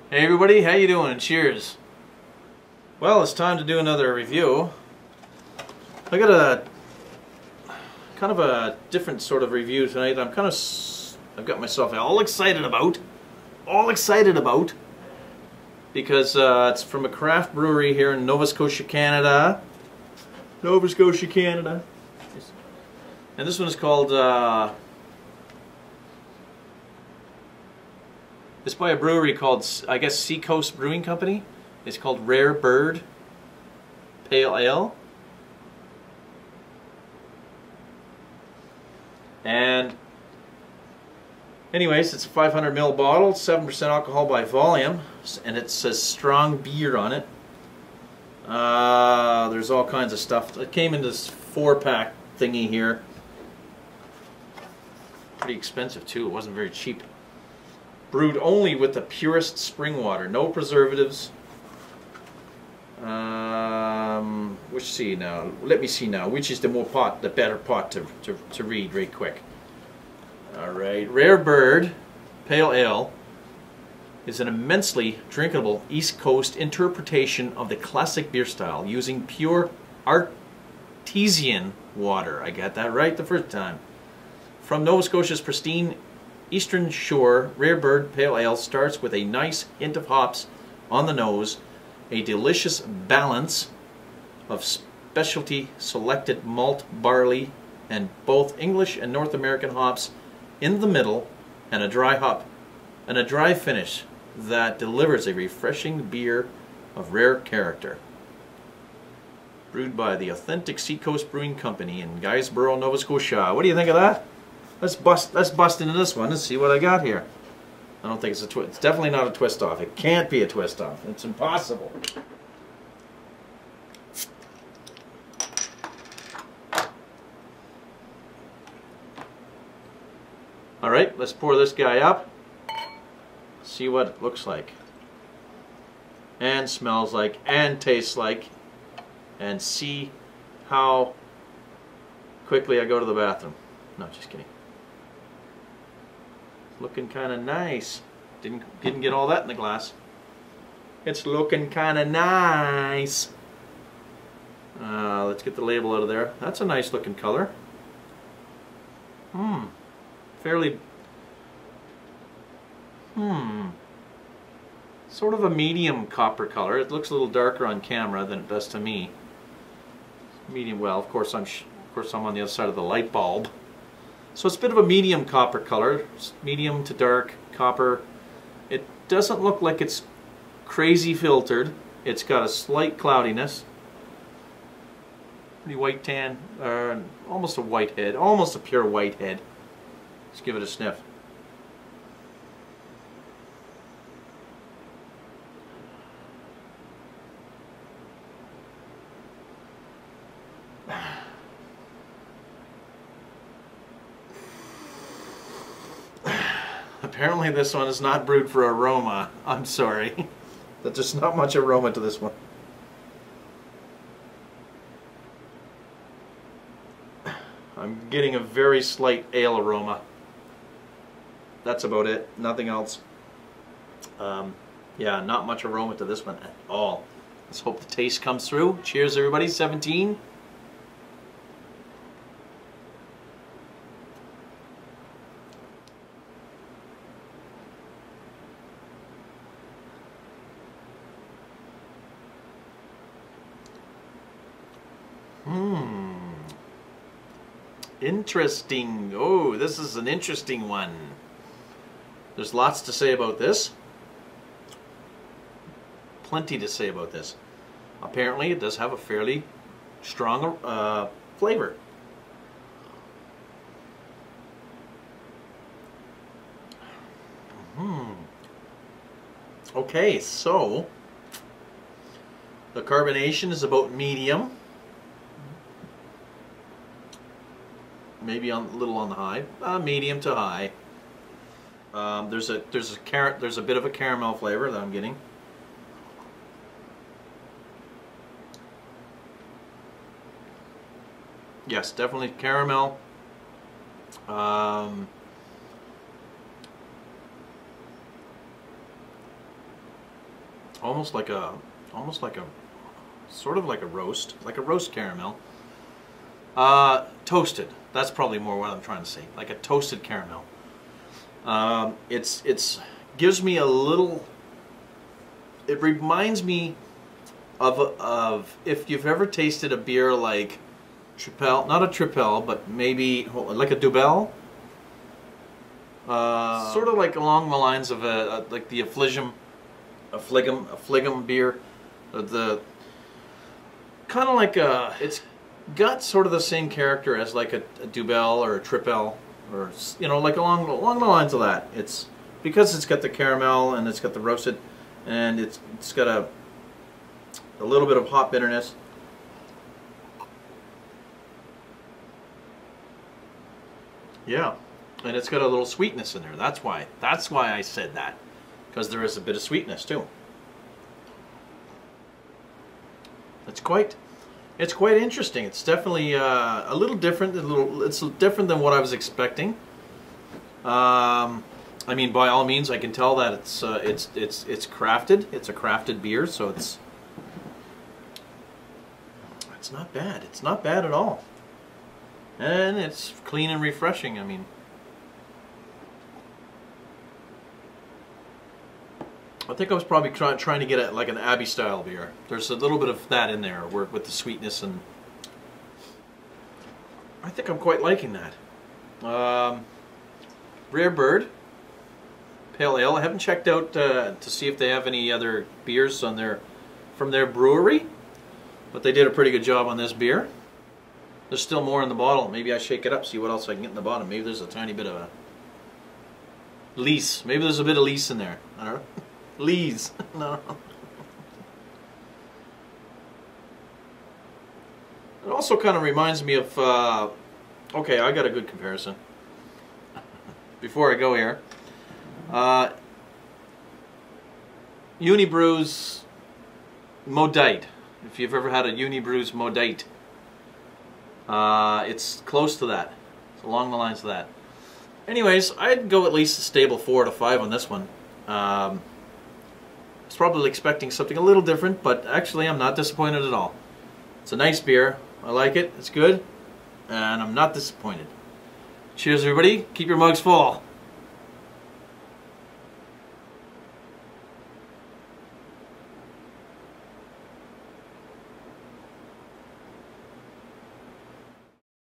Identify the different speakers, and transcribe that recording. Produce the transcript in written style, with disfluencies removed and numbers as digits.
Speaker 1: Hey everybody, how you doing? Cheers. Well, it's time to do another review. I got a kind of a different sort of review tonight. I've got myself all excited about because it's from a craft brewery here in Nova Scotia, Canada. Nova Scotia, Canada. And this one is called it's by a brewery called, I guess, Seacoast Brewing Company. It's called Rare Bird Pale Ale. And anyways, it's a 500 ml bottle, 7% alcohol by volume, and it says strong beer on it. There's all kinds of stuff. It came in this 4-pack thingy here. Pretty expensive too, it wasn't very cheap. Brewed only with the purest spring water, no preservatives. Let me see now, which is the better pot to read right quick. Alright, Rare Bird Pale Ale is an immensely drinkable East Coast interpretation of the classic beer style, using pure artesian water. I got that right the first time. From Nova Scotia's pristine Eastern Shore, Rare Bird Pale Ale starts with a nice hint of hops on the nose, a delicious balance of specialty selected malt barley and both English and North American hops in the middle, and a dry finish that delivers a refreshing beer of rare character. Brewed by the authentic Seacoast Brewing Company in Guysborough, Nova Scotia. What do you think of that? Let's bust into this one and see what I got here. I don't think it's a twist. It's definitely not a twist off. It can't be a twist off. It's impossible. All right, let's pour this guy up. See what it looks like, and smells like, and tastes like, and see how quickly I go to the bathroom. No, just kidding. Looking kind of nice. Didn't get all that in the glass. It's looking kind of nice. Let's get the label out of there. That's a nice looking color. Fairly. Sort of a medium copper color. It looks a little darker on camera than it does to me. Medium. Well, of course I'm on the other side of the light bulb. So it's a bit of a medium copper color, medium to dark copper. It doesn't look like it's crazy filtered. It's got a slight cloudiness. Pretty white tan, almost a white head, almost a pure white head. Let's give it a sniff. Apparently this one is not brewed for aroma. I'm sorry. There's not much aroma to this one. I'm getting a very slight ale aroma. That's about it. Nothing else. Yeah, not much aroma to this one at all. Let's hope the taste comes through. Cheers everybody. 17. Interesting. Oh, this is an interesting one. There's lots to say about this. Plenty to say about this. Apparently it does have a fairly strong flavor. Okay, so the carbonation is about medium. Maybe a little on the high, medium to high. There's a bit of a caramel flavor that I'm getting. Yes, definitely caramel. almost like a, sort of like a roast caramel. Toasted. That's probably more what I'm trying to say. Like a toasted caramel. It's gives me a little. It reminds me of if you've ever tasted a beer like Tripel, not a Tripel, but maybe like a Dubel. Sort of like along the lines of like the Affligem beer. The kind of like it's got sort of the same character as like a Dubel or a Tripel, or like along the lines of that. It's because it's got the caramel and it's got the roasted, and it's got a little bit of hop bitterness. Yeah, and it's got a little sweetness in there. That's why I said that, because there is a bit of sweetness too. It's quite interesting. It's definitely a little different. It's different than what I was expecting. I mean, by all means, I can tell that it's crafted. It's a crafted beer, so it's not bad. It's not bad at all, and it's clean and refreshing. I mean, I think I was probably trying to get like an Abbey style beer. There's a little bit of that in there with the sweetness, and I think I'm quite liking that. Rare Bird Pale Ale. I haven't checked out to see if they have any other beers from their brewery, but they did a pretty good job on this beer. There's still more in the bottle. Maybe I shake it up, see what else I can get in the bottom. Maybe there's a tiny bit of a lees. Maybe there's a bit of lees in there. I don't know. Lees. No. It also kind of reminds me of, okay, I got a good comparison. Before I go here. Unibrew's Modite. If you've ever had a Unibrew's Modite. It's close to that. It's along the lines of that. Anyways, I'd go at least a stable 4 to 5 on this one. I was probably expecting something a little different, but actually I'm not disappointed at all. It's a nice beer. I like it. It's good. And I'm not disappointed. Cheers, everybody. Keep your mugs full.